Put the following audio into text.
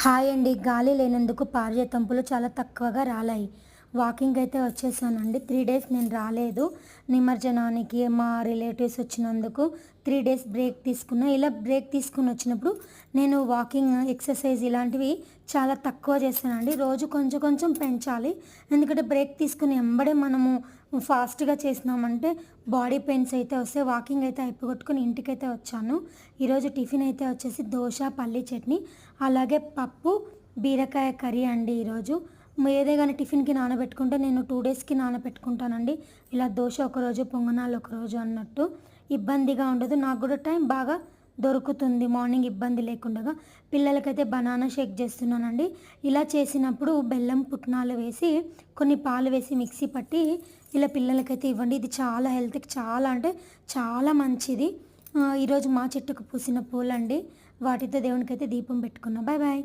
Hi అండి. గాలి లేనందుకు పారిజాతంపులు చాలా తక్కువగా రాలాయి. వాకింగ్ అయితే వచ్చేసానండి. 3 డేస్ నేను రాలేదు. నిమజ్జనానికి మా రిలేటివ్స్ వచ్చినందుకు 3 డేస్ బ్రేక్ తీసుకున్నా. ఇలా బ్రేక్ తీసుకొని వచ్చినప్పుడు నేను వాకింగ్, ఎక్సర్సైజ్ ఇలాంటివి చాలా తక్కువ చేస్తానండి. రోజు కొంచెం కొంచెం పెంచాలి. ఎందుకంటే బ్రేక్ తీసుకుని ఎంబడే మనము ఫాస్ట్‌గా చేసినామంటే బాడీ పెయిన్స్ అయితే వస్తాయి. వాకింగ్ అయితే అయిపోగొట్టుకొని ఇంటికైతే వచ్చాను. ఈరోజు టిఫిన్ అయితే వచ్చేసి దోస, పల్లీ చట్నీ, అలాగే పప్పు, బీరకాయ కర్రీ అండి ఈరోజు. ఏదే గాని టిఫిన్‌కి నానబెట్టుకుంటే నేను 2 డేస్‌కి నానబెట్టుకుంటానండి. ఇలా దోస ఒకరోజు, పొంగనాలు ఒకరోజు అన్నట్టు. ఇబ్బందిగా ఉండదు. నాకు కూడా టైం బాగా దొరుకుతుంది మార్నింగ్ ఇబ్బంది లేకుండగా. పిల్లలకైతే బనానా షేక్ చేస్తున్నానండి. ఇలా చేసినప్పుడు బెల్లం, పుట్నాలు వేసి, కొన్ని పాలు వేసి మిక్సీ పట్టి ఇలా పిల్లలకైతే ఇవ్వండి. ఇది చాలా హెల్త్‌కి చాలా అంటే చాలా మంచిది. ఈరోజు మా చెట్టుకు పూసిన పూలండి. వాటితో దేవునికైతే దీపం పెట్టుకున్నా. Bye bye.